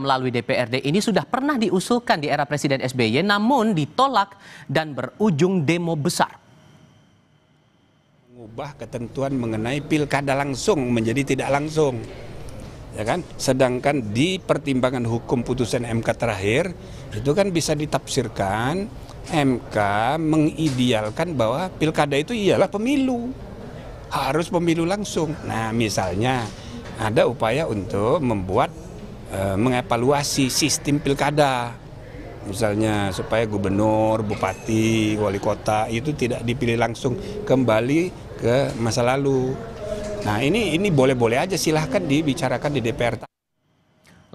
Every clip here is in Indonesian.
melalui DPRD ini sudah pernah diusulkan di era Presiden SBY namun ditolak dan berujung demo besar. Mengubah ketentuan mengenai pilkada langsung menjadi tidak langsung. Ya kan? Sedangkan di pertimbangan hukum putusan MK terakhir itu kan bisa ditafsirkan MK mengidealkan bahwa pilkada itu ialah pemilu. Harus pemilu langsung. Nah, misalnya ada upaya untuk membuat mengevaluasi sistem pilkada, misalnya supaya gubernur, bupati, wali kota itu tidak dipilih langsung, kembali ke masa lalu. Nah ini boleh-boleh aja, silahkan dibicarakan di DPR.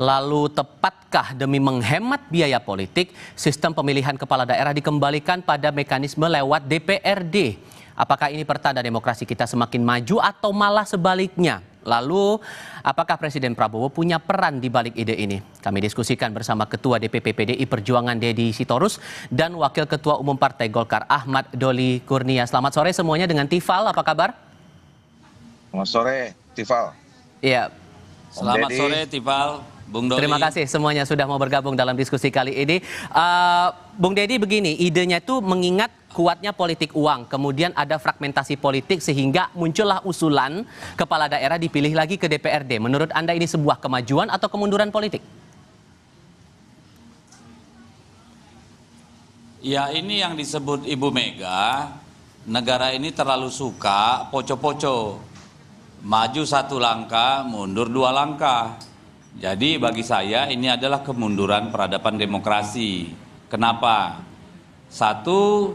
Lalu tepatkah demi menghemat biaya politik, sistem pemilihan kepala daerah dikembalikan pada mekanisme lewat DPRD? Apakah ini pertanda demokrasi kita semakin maju atau malah sebaliknya? Lalu, apakah Presiden Prabowo punya peran di balik ide ini? Kami diskusikan bersama Ketua DPP PDI Perjuangan Deddy Sitorus dan Wakil Ketua Umum Partai Golkar Ahmad Doli Kurnia. Selamat sore semuanya dengan Tifal, apa kabar? Selamat sore, Tifal. Iya. Selamat sore, Tifal. Bung Doli. Terima kasih semuanya sudah mau bergabung dalam diskusi kali ini. Bung Deddy begini, idenya itu mengingat kuatnya politik uang, kemudian ada fragmentasi politik sehingga muncullah usulan kepala daerah dipilih lagi ke DPRD. Menurut Anda ini sebuah kemajuan atau kemunduran politik? Ya, ini yang disebut Ibu Mega, negara ini terlalu suka poco-poco. Maju satu langkah, mundur dua langkah. Jadi bagi saya ini adalah kemunduran peradaban demokrasi. Kenapa? Satu,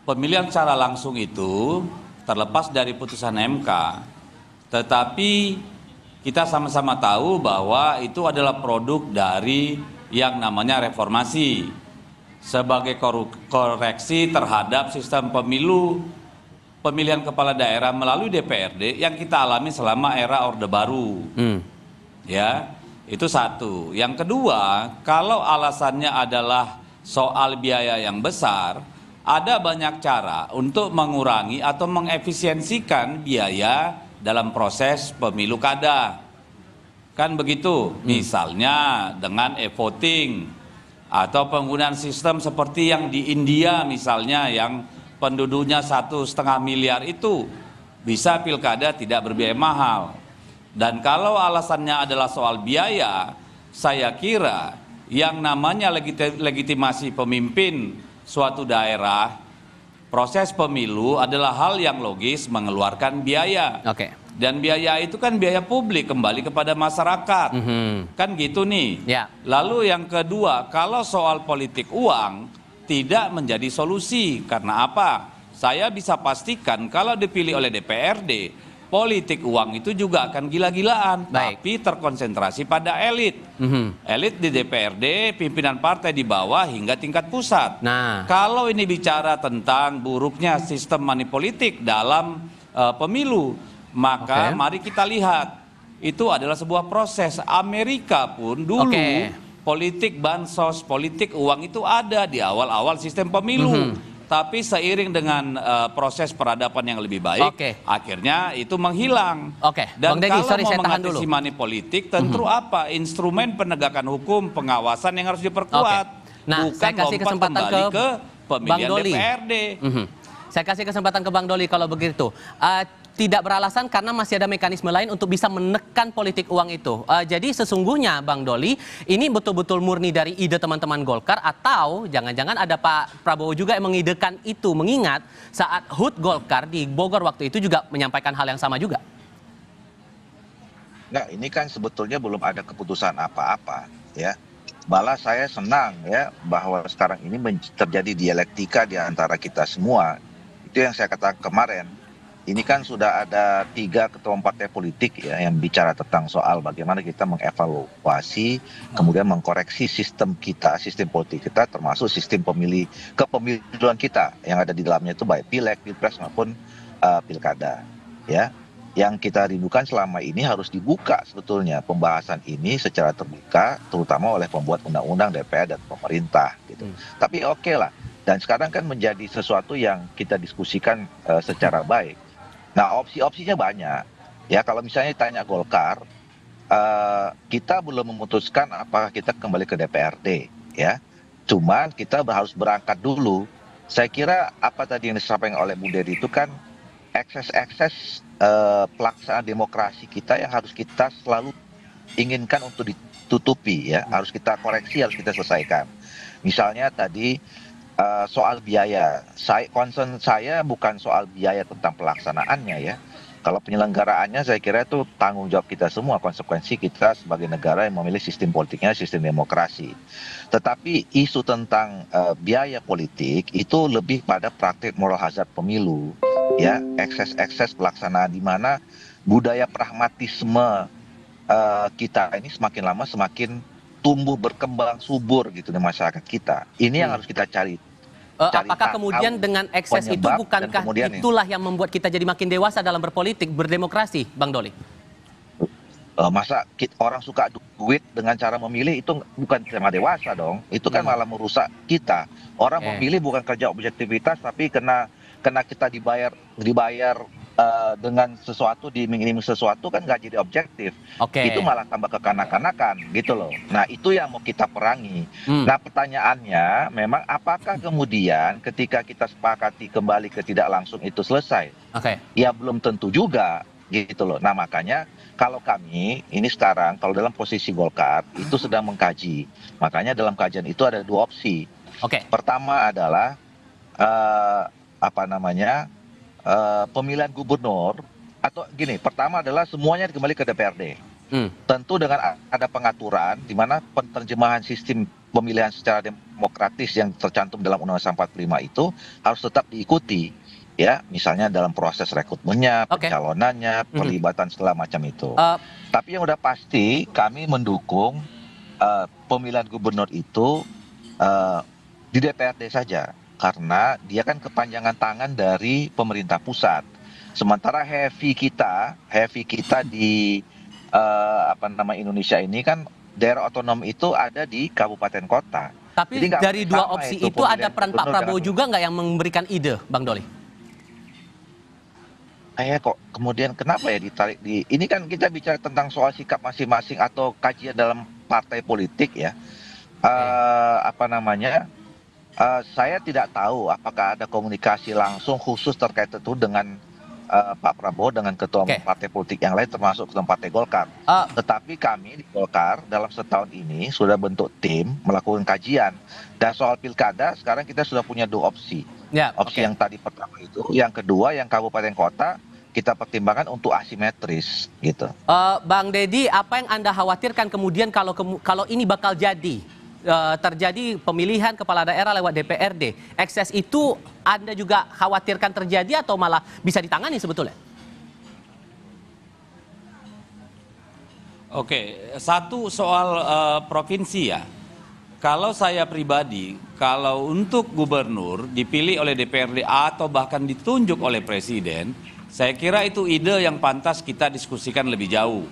pemilihan secara langsung itu terlepas dari putusan MK, tetapi kita sama-sama tahu bahwa itu adalah produk dari yang namanya reformasi sebagai koreksi terhadap sistem pemilu pemilihan kepala daerah melalui DPRD yang kita alami selama era Orde Baru. Ya, itu satu. Yang kedua, kalau alasannya adalah soal biaya yang besar, ada banyak cara untuk mengurangi atau mengefisiensikan biaya dalam proses pemilu kada. Kan begitu, misalnya dengan e-voting atau penggunaan sistem seperti yang di India misalnya yang penduduknya 1,5 miliar itu bisa pilkada tidak berbiaya mahal. Dan kalau alasannya adalah soal biaya, saya kira yang namanya legitimasi pemimpin suatu daerah, proses pemilu adalah hal yang logis mengeluarkan biaya. Oke. Dan biaya itu kan biaya publik kembali kepada masyarakat. Kan gitu nih. Ya. Lalu yang kedua, kalau soal politik uang tidak menjadi solusi. Karena apa? Saya bisa pastikan kalau dipilih oleh DPRD, politik uang itu juga akan gila-gilaan, tapi terkonsentrasi pada elit. Elit di DPRD, pimpinan partai di bawah hingga tingkat pusat. Nah, kalau ini bicara tentang buruknya sistem money politik dalam pemilu, maka mari kita lihat itu adalah sebuah proses. Amerika pun dulu politik bansos, politik uang itu ada di awal-awal sistem pemilu. Tapi seiring dengan proses peradaban yang lebih baik, akhirnya itu menghilang. Dan Bang Deddy, kalau mau mengatasi money politik, tentu apa? Instrumen penegakan hukum, pengawasan yang harus diperkuat. Nah, bukan saya kasih kesempatan ke pemilihan DPRD. Saya kasih kesempatan ke Bang Doli kalau begitu. Tidak beralasan karena masih ada mekanisme lain untuk bisa menekan politik uang itu. Jadi sesungguhnya Bang Doli, ini betul-betul murni dari ide teman-teman Golkar atau jangan-jangan ada Pak Prabowo juga yang mengidekan itu, mengingat saat HUT Golkar di Bogor waktu itu juga menyampaikan hal yang sama juga. Nah, ini kan sebetulnya belum ada keputusan apa-apa, ya. Malah saya senang ya bahwa sekarang ini terjadi dialektika di antara kita semua. Itu yang saya katakan kemarin. Ini kan sudah ada 3 ketua partai politik ya yang bicara tentang soal bagaimana kita mengevaluasi, kemudian mengkoreksi sistem kita, sistem politik kita, termasuk sistem kepemiluan kita yang ada di dalamnya itu baik pileg, pilpres maupun pilkada. Ya, yang kita rindukan selama ini harus dibuka sebetulnya pembahasan ini secara terbuka, terutama oleh pembuat undang-undang, DPR dan pemerintah. Gitu. Tapi oke lah. Dan sekarang kan menjadi sesuatu yang kita diskusikan secara baik. Nah, opsi-opsinya banyak. Ya, kalau misalnya ditanya Golkar, kita belum memutuskan apakah kita kembali ke DPRD, ya. Cuman kita harus berangkat dulu. Saya kira apa tadi yang disampaikan oleh Bu Dedi itu kan ekses-ekses pelaksanaan demokrasi kita yang harus kita selalu inginkan untuk ditutupi, ya. Harus kita koreksi, harus kita selesaikan. Misalnya tadi soal biaya. Concern saya bukan soal biaya tentang pelaksanaannya, ya. Kalau penyelenggaraannya saya kira itu tanggung jawab kita semua, konsekuensi kita sebagai negara yang memilih sistem politiknya, sistem demokrasi. Tetapi isu tentang biaya politik itu lebih pada praktik moral hazard pemilu, ya, ekses-ekses pelaksanaan di mana budaya pragmatisme kita ini semakin lama semakin tumbuh berkembang subur gitu di masyarakat kita. Ini yang harus kita cari Apakah kemudian dengan ekses itu bukankah itulah yang membuat kita jadi makin dewasa dalam berpolitik, berdemokrasi, Bang Doli? Masa orang suka duit dengan cara memilih itu bukan tema dewasa dong. Itu kan malah merusak kita. Orang memilih bukan kerja objektivitas, tapi kena kita dibayar dengan sesuatu, diiming-iming sesuatu kan nggak jadi objektif. Itu malah tambah kekanak-kanakan gitu loh. Nah itu yang mau kita perangi. Nah pertanyaannya memang apakah kemudian ketika kita sepakati kembali ke tidak langsung itu selesai? Ya belum tentu juga gitu loh. Nah makanya kalau kami ini sekarang kalau dalam posisi Golkar itu sedang mengkaji. Makanya dalam kajian itu ada dua opsi. Pertama adalah pemilihan gubernur, atau gini, pertama adalah semuanya kembali ke DPRD. Tentu dengan ada pengaturan di mana penerjemahan sistem pemilihan secara demokratis yang tercantum dalam Undang-Undang 45 itu harus tetap diikuti, ya, misalnya dalam proses rekrutmennya, pencalonannya, pelibatan segala macam itu. Tapi yang udah pasti kami mendukung pemilihan gubernur itu di DPRD saja. Karena dia kan kepanjangan tangan dari pemerintah pusat. Sementara heavy kita di Indonesia ini kan daerah otonom itu ada di kabupaten kota. Tapi dari dua opsi itu ada peran Pak Prabowo juga nggak yang memberikan ide, Bang Doli? Kok kemudian kenapa ya ditarik di ini kan kita bicara tentang soal sikap masing-masing atau kajian dalam partai politik, ya. Saya tidak tahu apakah ada komunikasi langsung khusus terkait itu dengan Pak Prabowo dengan ketua partai politik yang lain termasuk ketua partai Golkar. Tetapi kami di Golkar dalam setahun ini sudah bentuk tim melakukan kajian. Dan soal pilkada sekarang kita sudah punya dua opsi. Opsi yang tadi pertama itu, yang kedua yang kabupaten kota kita pertimbangkan untuk asimetris gitu. Bang Dedi, apa yang Anda khawatirkan kemudian kalau ini bakal terjadi pemilihan kepala daerah lewat DPRD? Ekses itu Anda juga khawatirkan terjadi atau malah bisa ditangani sebetulnya? Satu soal provinsi, ya. Kalau saya pribadi, kalau untuk gubernur dipilih oleh DPRD atau bahkan ditunjuk oleh presiden, saya kira itu ide yang pantas kita diskusikan lebih jauh.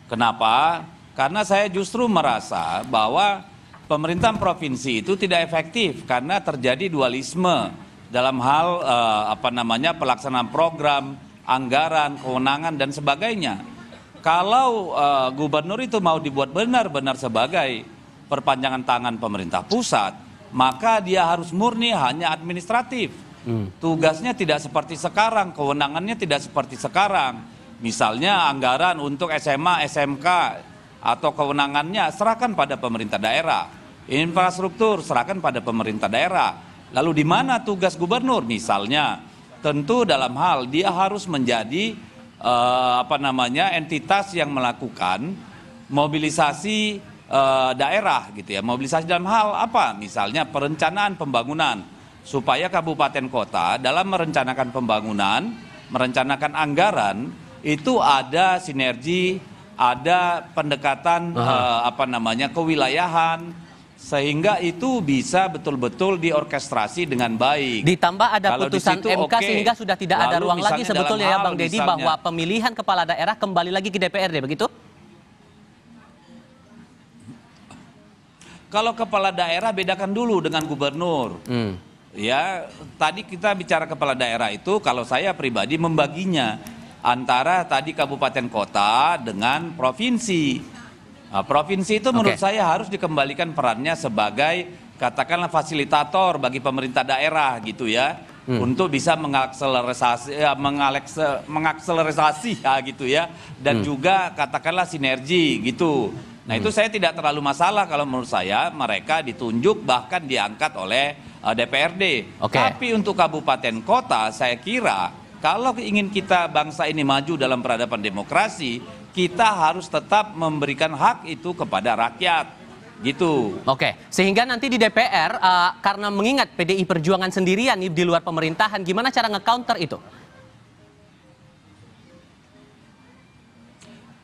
Kenapa? Karena saya justru merasa bahwa pemerintahan provinsi itu tidak efektif karena terjadi dualisme dalam hal pelaksanaan program, anggaran, kewenangan dan sebagainya. Kalau gubernur itu mau dibuat benar-benar sebagai perpanjangan tangan pemerintah pusat, maka dia harus murni hanya administratif. Tugasnya tidak seperti sekarang, kewenangannya tidak seperti sekarang. Misalnya anggaran untuk SMA, SMK atau kewenangannya serahkan pada pemerintah daerah. Infrastruktur serahkan pada pemerintah daerah. Lalu di mana tugas gubernur? Misalnya, tentu dalam hal dia harus menjadi entitas yang melakukan mobilisasi daerah gitu ya. Mobilisasi dalam hal apa? Misalnya perencanaan pembangunan supaya kabupaten kota dalam merencanakan pembangunan, merencanakan anggaran itu ada sinergi, ada pendekatan kewilayahan, sehingga itu bisa betul-betul diorkestrasi dengan baik. Ditambah ada putusan MK sehingga sudah tidak ada ruang lagi sebetulnya, ya Bang Dedi, bahwa pemilihan kepala daerah kembali lagi ke DPRD, begitu? Kalau kepala daerah bedakan dulu dengan gubernur. Ya, tadi kita bicara kepala daerah itu kalau saya pribadi membaginya. antara tadi kabupaten kota dengan provinsi. Nah, provinsi itu menurut saya harus dikembalikan perannya sebagai katakanlah fasilitator bagi pemerintah daerah gitu ya, untuk bisa mengakselerasi ya gitu ya, dan juga katakanlah sinergi gitu. Nah itu saya tidak terlalu masalah kalau menurut saya mereka ditunjuk bahkan diangkat oleh DPRD. Tapi untuk kabupaten kota saya kira kalau ingin kita bangsa ini maju dalam peradaban demokrasi, kita harus tetap memberikan hak itu kepada rakyat gitu. Sehingga nanti di DPR karena mengingat PDI Perjuangan sendirian di luar pemerintahan, gimana cara nge-counter itu?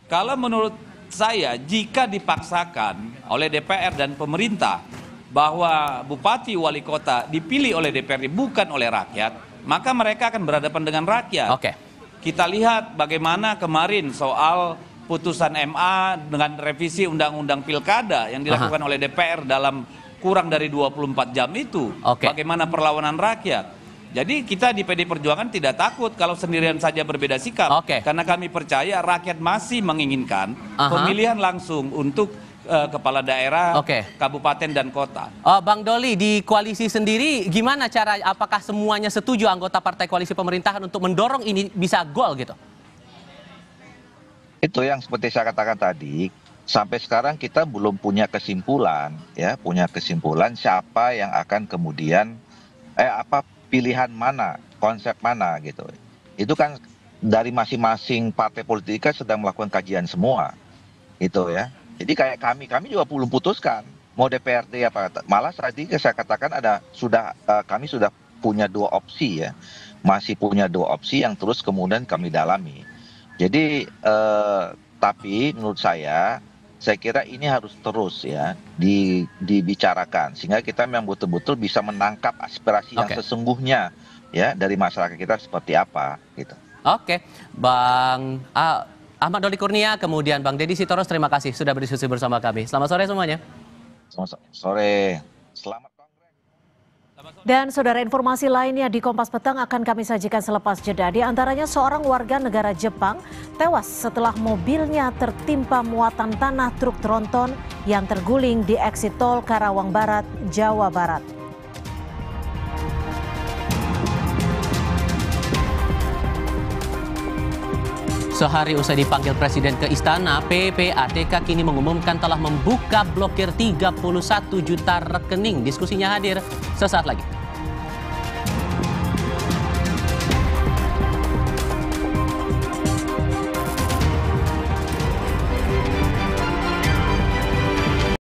Kalau menurut saya, jika dipaksakan oleh DPR dan pemerintah bahwa bupati wali kota dipilih oleh DPRD bukan oleh rakyat, maka mereka akan berhadapan dengan rakyat. Kita lihat bagaimana kemarin soal putusan MA dengan revisi undang-undang pilkada yang dilakukan oleh DPR dalam kurang dari 24 jam itu. Bagaimana perlawanan rakyat. Jadi kita di PD Perjuangan tidak takut kalau sendirian saja berbeda sikap. Karena kami percaya rakyat masih menginginkan pemilihan langsung untuk kepala daerah, kabupaten dan kota. Bang Doli, di koalisi sendiri gimana cara, apakah semuanya setuju anggota partai koalisi pemerintahan untuk mendorong ini bisa gol gitu? Itu yang seperti saya katakan tadi, sampai sekarang kita belum punya kesimpulan siapa yang akan kemudian pilihan mana, konsep mana gitu. Itu kan dari masing-masing partai politik kan sedang melakukan kajian semua. Gitu ya. Jadi kayak kami juga belum putuskan mau DPRD apa. Malah tadi saya katakan kami sudah punya 2 opsi ya. Masih punya 2 opsi yang terus kemudian kami dalami. Jadi tapi menurut saya kira ini harus terus ya dibicarakan sehingga kita memang betul-betul bisa menangkap aspirasi yang sesungguhnya ya dari masyarakat kita seperti apa gitu. Bang Ahmad Doli Kurnia, kemudian Bang Deddy Sitorus, terima kasih sudah berdiskusi bersama kami. Selamat sore semuanya. Selamat sore. Selamat. Dan saudara, informasi lainnya di Kompas Petang akan kami sajikan selepas jeda. Di antaranya seorang warga negara Jepang tewas setelah mobilnya tertimpa muatan tanah truk tronton yang terguling di eksit tol Karawang Barat, Jawa Barat. Sehari usai dipanggil Presiden ke Istana, PPATK kini mengumumkan telah membuka blokir 31 juta rekening. Diskusinya hadir sesaat lagi.